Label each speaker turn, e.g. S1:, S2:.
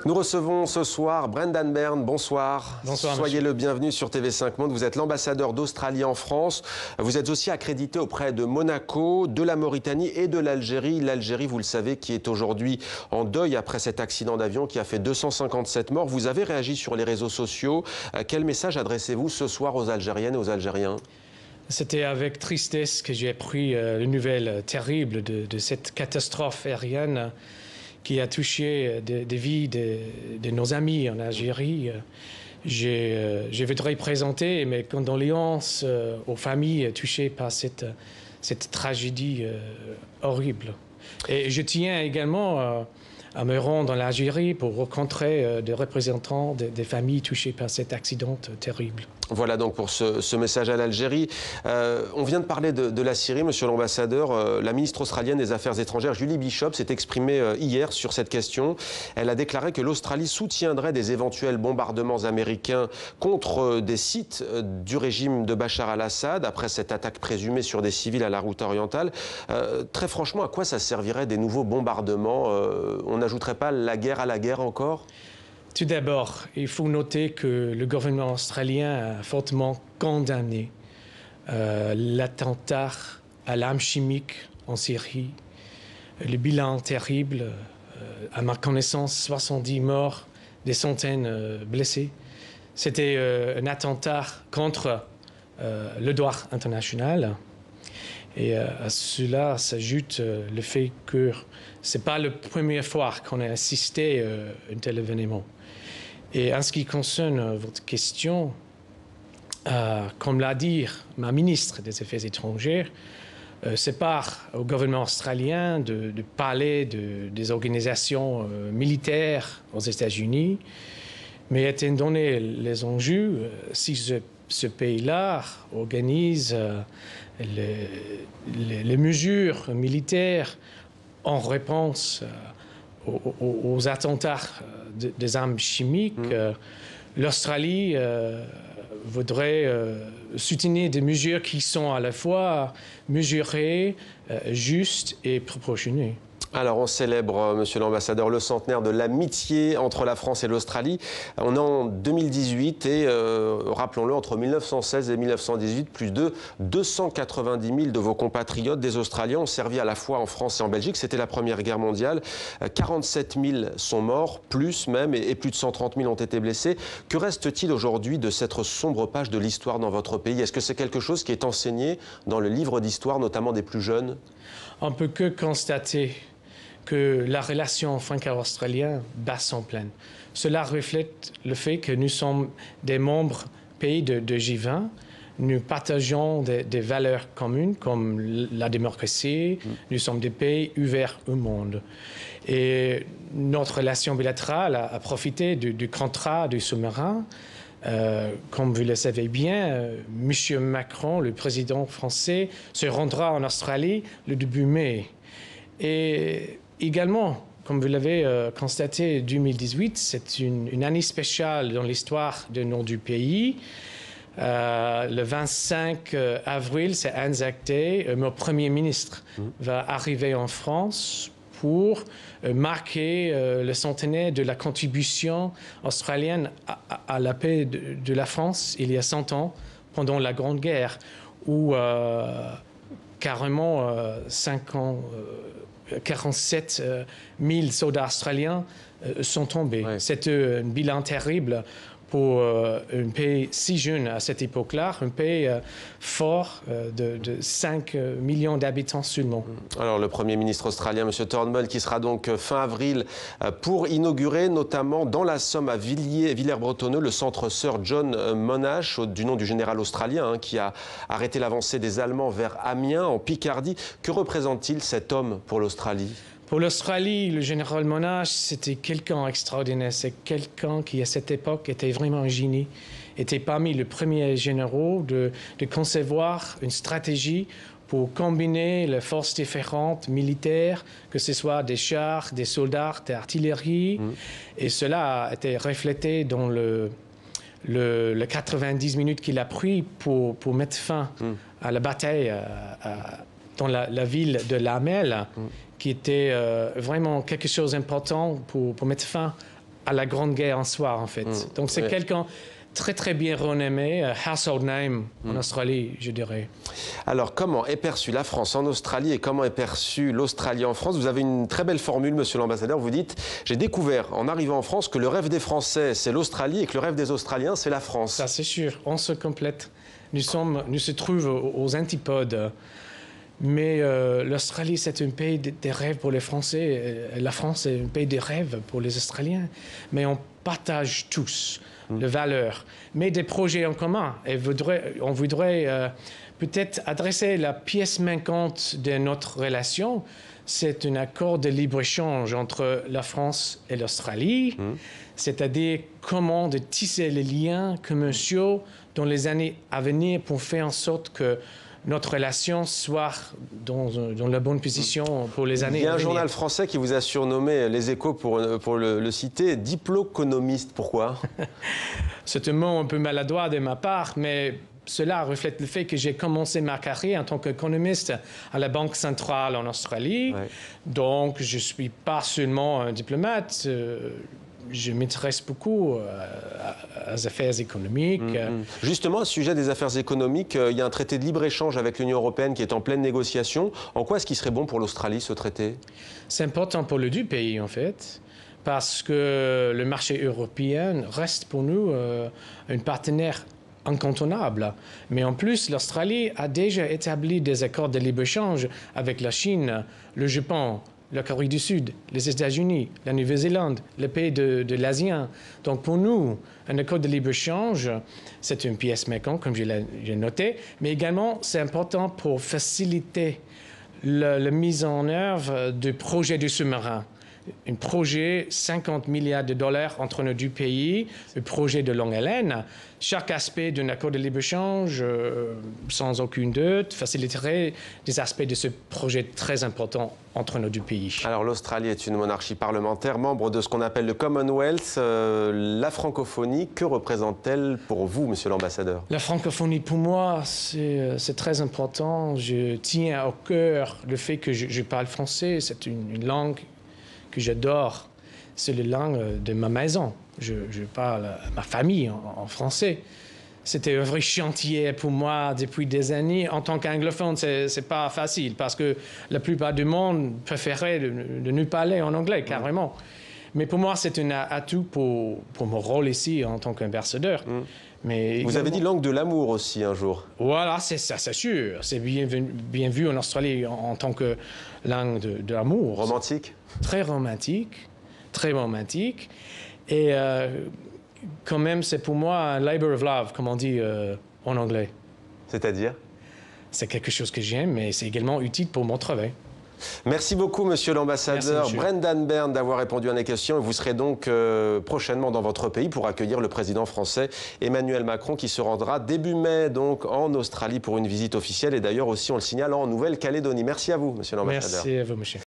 S1: Nous recevons ce soir Brendan Byrne. Bonsoir.
S2: Bonsoir.
S1: Soyez le bienvenu sur TV5 Monde. Vous êtes l'ambassadeur d'Australie en France. Vous êtes aussi accrédité auprès de Monaco, de la Mauritanie et de l'Algérie. L'Algérie, vous le savez, qui est aujourd'hui en deuil après cet accident d'avion qui a fait 257 morts. Vous avez réagi sur les réseaux sociaux. Quel message adressez-vous ce soir aux Algériennes et aux Algériens ?
S2: C'était avec tristesse que j'ai appris la nouvelle terrible de cette catastrophe aérienne qui a touché des vies de nos amis en Algérie. Je voudrais présenter mes condoléances aux familles touchées par cette tragédie horrible. Et je tiens également à me rendre en Algérie pour rencontrer des représentants des familles touchées par cet accident terrible.
S1: Voilà donc pour ce message à l'Algérie. On vient de parler de la Syrie, monsieur l'ambassadeur. La ministre australienne des Affaires étrangères, Julie Bishop, s'est exprimée hier sur cette question. Elle a déclaré que l'Australie soutiendrait des éventuels bombardements américains contre des sites du régime de Bachar al-Assad, après cette attaque présumée sur des civils à la route orientale. Très franchement, à quoi ça servirait des nouveaux bombardements? On n'ajouterait pas la guerre à la guerre encore?
S2: Tout d'abord, il faut noter que le gouvernement australien a fortement condamné l'attentat à l'arme chimique en Syrie. Le bilan terrible, à ma connaissance, 70 morts, des centaines blessés. C'était un attentat contre le droit international. Et à cela s'ajoute le fait que ce n'est pas la première fois qu'on a assisté à un tel événement. Et en ce qui concerne votre question, comme l'a dit ma ministre des Affaires étrangères, c'est pas au gouvernement australien de parler des organisations militaires aux États-Unis, mais étant donné les enjeux, si ce pays-là organise les mesures militaires en réponse aux attentats des armes chimiques, l'Australie voudrait soutenir des mesures qui sont à la fois mesurées, justes et proportionnées.
S1: Alors, on célèbre, monsieur l'ambassadeur, le centenaire de l'amitié entre la France et l'Australie. On est en 2018 et, rappelons-le, entre 1916 et 1918, plus de 290 000 de vos compatriotes, des Australiens, ont servi à la fois en France et en Belgique. C'était la Première Guerre mondiale. 47 000 sont morts, plus même, et plus de 130 000 ont été blessés. Que reste-t-il aujourd'hui de cette sombre page de l'histoire dans votre pays? Est-ce que c'est quelque chose qui est enseigné dans le livre d'histoire, notamment des plus jeunes?
S2: On ne peut que constater que la relation franco-australienne bat son plein. Cela reflète le fait que nous sommes des membres pays de G20. Nous partageons des valeurs communes comme la démocratie. Nous sommes des pays ouverts au monde. Et notre relation bilatérale a profité du contrat du sous-marin. Comme vous le savez bien, M. Macron, le président français, se rendra en Australie le début mai. Et également, comme vous l'avez constaté, 2018, c'est une année spéciale dans l'histoire de notre pays. Le 25 avril, c'est Anzac Day. Mon Premier ministre va arriver en France pour marquer le centenaire de la contribution australienne à la paix de la France il y a 100 ans, pendant la Grande Guerre, où carrément 47 000 soldats australiens sont tombés. Ouais. C'est un bilan terrible pour un pays si jeune à cette époque-là, un pays fort de 5 millions d'habitants seulement.
S1: Alors le Premier ministre australien, M. Turnbull, qui sera donc fin avril pour inaugurer notamment dans la Somme à Villers-Bretonneux le centre Sir John Monash, du nom du général australien qui a arrêté l'avancée des Allemands vers Amiens en Picardie. Que représente-t-il cet homme pour l'Australie ?
S2: Pour l'Australie, le général Monash, c'était quelqu'un d'extraordinaire. C'est quelqu'un qui, à cette époque, était vraiment un génie. Était parmi les premiers généraux de concevoir une stratégie pour combiner les forces différentes militaires, que ce soit des chars, des soldats, de l'artillerie. Et cela a été reflété dans le 90 minutes qu'il a pris pour mettre fin à la bataille dans la ville de Lamel, qui était vraiment quelque chose d'important pour mettre fin à la Grande Guerre en soi, en fait. Donc, c'est quelqu'un très bien renommé, household name en Australie, je dirais.
S1: Alors, comment est perçue la France en Australie et comment est perçue l'Australie en France? Vous avez une très belle formule, monsieur l'ambassadeur. Vous dites, j'ai découvert en arrivant en France que le rêve des Français, c'est l'Australie et que le rêve des Australiens, c'est la France.
S2: Ça, c'est sûr. On se complète. Nous se trouvons aux antipodes. Mais l'Australie, c'est un pays des rêves pour les Français. La France est un pays des rêves pour les Australiens. Mais on partage tous les valeurs, mais des projets en commun. Et on voudrait peut-être adresser la pièce manquante de notre relation. C'est un accord de libre-échange entre la France et l'Australie, c'est-à-dire comment de tisser les liens commerciaux dans les années à venir pour faire en sorte que notre relation soit dans la bonne position pour les années à venir.
S1: Il y a un journal français qui vous a surnommé, Les Échos pour le citer, diploconomiste. Pourquoi?
S2: C'est un mot un peu maladroit de ma part, mais cela reflète le fait que j'ai commencé ma carrière en tant qu'économiste à la Banque centrale en Australie. Ouais. Donc, je ne suis pas seulement un diplomate. Je m'intéresse beaucoup aux affaires économiques.
S1: Justement, au sujet des affaires économiques, il y a un traité de libre-échange avec l'Union européenne qui est en pleine négociation. En quoi est-ce qu'il serait bon pour l'Australie, ce traité?
S2: C'est important pour les deux pays, en fait, parce que le marché européen reste pour nous un partenaire incontournable. Mais en plus, l'Australie a déjà établi des accords de libre-échange avec la Chine, le Japon, la Corée du Sud, les États-Unis, la Nouvelle-Zélande, les pays de l'Asien. Donc pour nous, un accord de libre-échange, c'est une pièce manquante, comme j'ai noté, mais également c'est important pour faciliter la mise en œuvre du projet du sous-marin. Un projet, 50 milliards de dollars entre nos deux pays, un projet de longue haleine. Chaque aspect d'un accord de libre-échange, sans aucun doute, faciliterait des aspects de ce projet très important entre nos deux pays.
S1: Alors l'Australie est une monarchie parlementaire, membre de ce qu'on appelle le Commonwealth. La francophonie, que représente-t-elle pour vous, monsieur l'ambassadeur?
S2: La francophonie, pour moi, c'est très important. Je tiens au cœur le fait que je parle français. C'est une langue que j'adore, c'est la langue de ma maison. Je parle à ma famille en français. C'était un vrai chantier pour moi depuis des années. En tant qu'anglophone, c'est pas facile parce que la plupart du monde préférait de nous parler en anglais, carrément. Mais pour moi, c'est un atout pour mon rôle ici en tant qu'ambassadeur. Mais
S1: vous avez dit langue de l'amour aussi un jour.
S2: Voilà, c'est ça, c'est sûr. C'est bien vu en Australie en tant que langue de l'amour.
S1: Romantique?
S2: Très romantique, très romantique. Et quand même, c'est pour moi un labor of love, comme on dit en anglais.
S1: C'est-à-dire? C'est
S2: quelque chose que j'aime, mais c'est également utile pour mon travail.
S1: Merci beaucoup, monsieur l'ambassadeur Brendan Byrne, d'avoir répondu à mes questions. Vous serez donc prochainement dans votre pays pour accueillir le président français Emmanuel Macron, qui se rendra début mai donc en Australie pour une visite officielle et d'ailleurs aussi, on le signale, en Nouvelle-Calédonie. Merci à vous, monsieur l'ambassadeur.
S2: Merci à vous, monsieur.